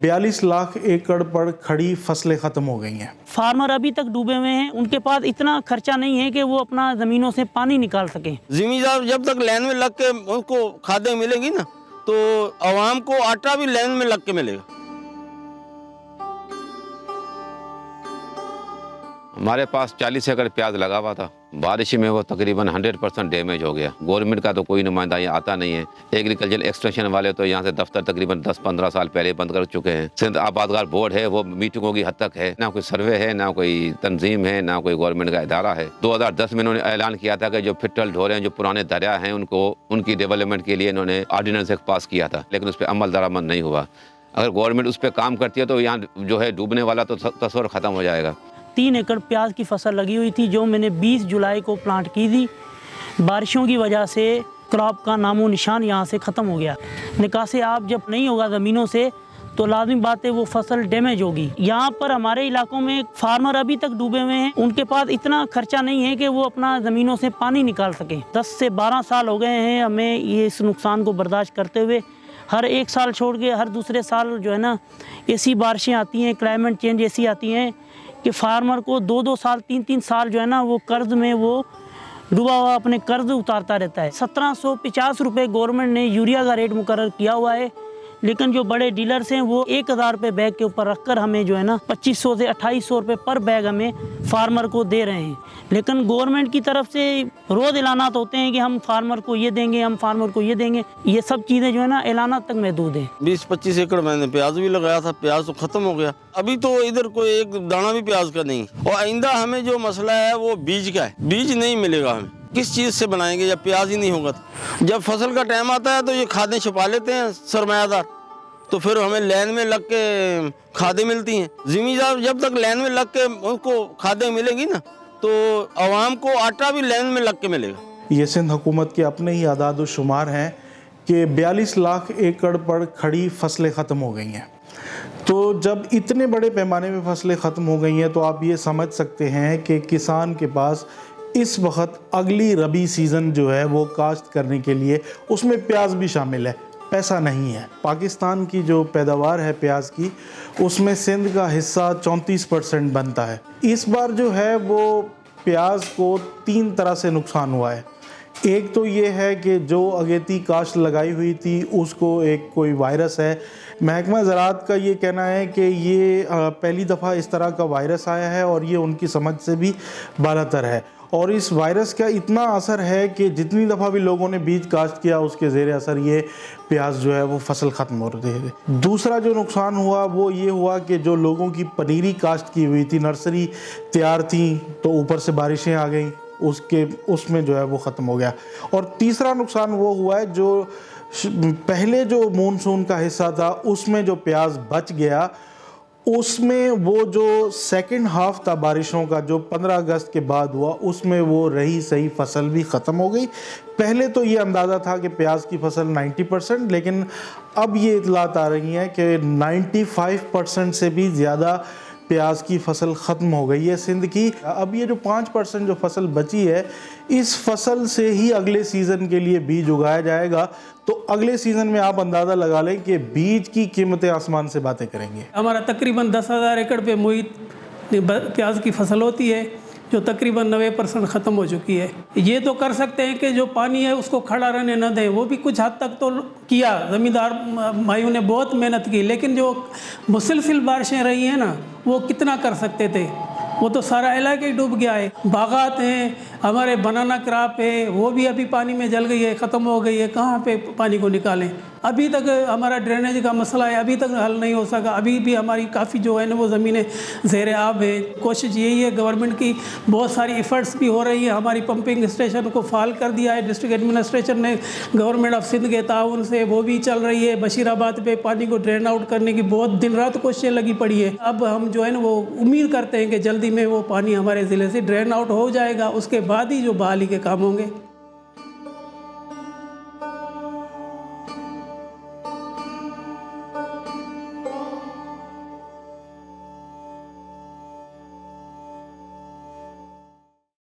42 लाख एकड़ पर खड़ी फसलें खत्म हो गई हैं। फार्मर अभी तक डूबे हुए हैं, उनके पास इतना खर्चा नहीं है कि वो अपना ज़मीनों से पानी निकाल सकें। जिमीदार जब तक लाइन में लग के उनको खादें मिलेंगी ना, तो आवाम को आटा भी लाइन में लग के मिलेगा। हमारे पास 40 एकड़ प्याज लगा हुआ था। बारिश में वो तकरीबन 100% डैमेज हो गया। गवर्नमेंट का तो कोई नुमाइंदा यहाँ आता नहीं है। एग्रीकल्चर एक्सटेंशन वाले तो यहाँ से दफ्तर तकरीबन 10-15 साल पहले बंद कर चुके हैं। सिंध आबादगार बोर्ड है, वो मीटिंगों की हद तक है, ना कोई सर्वे है, ना कोई तंजीम है, ना कोई गवर्नमेंट का इदारा है। 2010 में इन्होंने ऐलान किया था कि जो फिटल ढोरे हैं, जो पुराने दरिया हैं, उनकी डेवलपमेंट के लिए इन्होंने ऑर्डिनेंस एक पास किया था, लेकिन उस पर अमल दरामद नहीं हुआ। अगर गवर्नमेंट उस पर काम करती है तो यहाँ जो है डूबने वाला तो तस्वर ख़त्म हो जाएगा। 3 एकड़ प्याज की फसल लगी हुई थी, जो मैंने 20 जुलाई को प्लांट की थी। बारिशों की वजह से क्रॉप का नामो निशान यहाँ से ख़त्म हो गया। निकासी आप जब नहीं होगा ज़मीनों से तो लाजमी बात है वो फसल डैमेज होगी। यहाँ पर हमारे इलाकों में फार्मर अभी तक डूबे हुए हैं, उनके पास इतना खर्चा नहीं है कि वो अपना ज़मीनों से पानी निकाल सकें। 10 से 12 साल हो गए हैं हमें ये इस नुकसान को बर्दाश्त करते हुए। हर एक साल छोड़ के हर दूसरे साल जो है ना ऐसी बारिशें आती हैं, क्लाइमेट चेंज ऐसी आती हैं कि फार्मर को 2-2 साल 3-3 साल जो है ना वो कर्ज में वो डूबा हुआ अपने कर्ज उतारता रहता है। 1750 रुपये गवर्नमेंट ने यूरिया का रेट मुकर्रर किया हुआ है, लेकिन जो बड़े डीलर्स हैं वो 1000 रुपये बैग के ऊपर रखकर हमें जो है ना 2500 से 2800 रुपये पर बैग हमें फार्मर को दे रहे हैं। लेकिन गवर्नमेंट की तरफ से रोज़ ऐलानात होते हैं कि हम फार्मर को ये देंगे, हम फार्मर को ये देंगे। ये सब चीज़ें जो है ना ऐलानात तक महदूद हैं। 20-25 एकड़ मैंने प्याज भी लगाया था, प्याज तो खत्म हो गया। अभी तो इधर कोई एक दाना भी प्याज का नहीं। और आइंदा हमें जो मसला है वो बीज का है। बीज नहीं मिलेगा हमें, किस चीज़ से बनाएंगे जब प्याज ही नहीं होगा। जब फसल का टाइम आता है तो ये खादें छुपा लेते हैं सरमायादार, तो फिर हमें लाइन में लग के खादें मिलती हैं। जिमीदार जब तक लाइन में लग के उनको खादें मिलेंगी ना, तो आवाम को आटा भी लाइन में लग के मिलेगा। ये सिंध हुकूमत के अपने ही आदाद व शुमार हैं कि 42 लाख एकड़ पर खड़ी फसलें ख़त्म हो गई हैं। तो जब इतने बड़े पैमाने में फसलें ख़त्म हो गई हैं तो आप ये समझ सकते हैं कि किसान के पास इस वक्त अगली रबी सीज़न जो है वो काश्त करने के लिए, उसमें प्याज भी शामिल है, पैसा नहीं है। पाकिस्तान की जो पैदावार है प्याज की, उसमें सिंध का हिस्सा 34% बनता है। इस बार जो है वो प्याज को 3 तरह से नुकसान हुआ है। एक तो ये है कि जो अगेती काश्त लगाई हुई थी उसको एक कोई वायरस है। महकमा ज़राअत का ये कहना है कि ये पहली दफ़ा इस तरह का वायरस आया है और ये उनकी समझ से भी बालातर है। और इस वायरस का इतना असर है कि जितनी दफ़ा भी लोगों ने बीज काश्त किया उसके ज़ेर असर ये प्याज जो है वो फसल ख़त्म हो रही है। दूसरा जो नुकसान हुआ वो ये हुआ कि जो लोगों की पनीरी काश्त की हुई थी, नर्सरी तैयार थी, तो ऊपर से बारिशें आ गई, उसमें जो है वो ख़त्म हो गया। और तीसरा नुकसान वो हुआ है जो पहले जो मानसून का हिस्सा था उसमें जो प्याज बच गया, उसमें वो जो सेकंड हाफ था बारिशों का जो 15 अगस्त के बाद हुआ, उसमें वो रही सही फसल भी ख़त्म हो गई। पहले तो ये अंदाज़ा था कि प्याज की फसल 90%, लेकिन अब ये इतलात आ रही हैं कि 95% से भी ज़्यादा प्याज की फसल ख़त्म हो गई है सिंध की। अब ये जो 5% जो फसल बची है, इस फसल से ही अगले सीज़न के लिए बीज उगाया जाएगा। तो अगले सीज़न में आप अंदाज़ा लगा लें कि बीज की कीमतें आसमान से बातें करेंगे। हमारा तकरीबन 10,000 एकड़ पे मुहित प्याज की फसल होती है, जो तकरीबन 90% ख़त्म हो चुकी है। ये तो कर सकते हैं कि जो पानी है उसको खड़ा रहने न दें, वो भी कुछ हद तक तो किया। ज़मींदार भाइयों ने बहुत मेहनत की, लेकिन जो मुसलसिल बारिशें रही हैं ना, वो कितना कर सकते थे। वो तो सारा इलाका ही डूब गया है। बागात हैं, हमारे बनाना क्रॉप है, वो भी अभी पानी में जल गई है, ख़त्म हो गई है। कहाँ पे पानी को निकालें। अभी तक हमारा ड्रेनेज का मसला है, अभी तक हल नहीं हो सका। अभी भी हमारी काफ़ी जो है ना वो ज़मीनें ज़ेर आब है। कोशिश यही है गवर्नमेंट की, बहुत सारी एफ़र्ट्स भी हो रही है। हमारी पंपिंग स्टेशन को फाल कर दिया है डिस्ट्रिक्ट एडमिनिस्ट्रेशन ने, गवर्नमेंट ऑफ सिंध के ताउन से, वो भी चल रही है। बशीराबाद पे पानी को ड्रेन आउट करने की बहुत दिन रात कोशिशें लगी पड़ी है। अब हम जो है ना वो उम्मीद करते हैं कि जल्दी में वो पानी हमारे ज़िले से ड्रेन आउट हो जाएगा, उसके बाद ही जो बहाली के काम होंगे।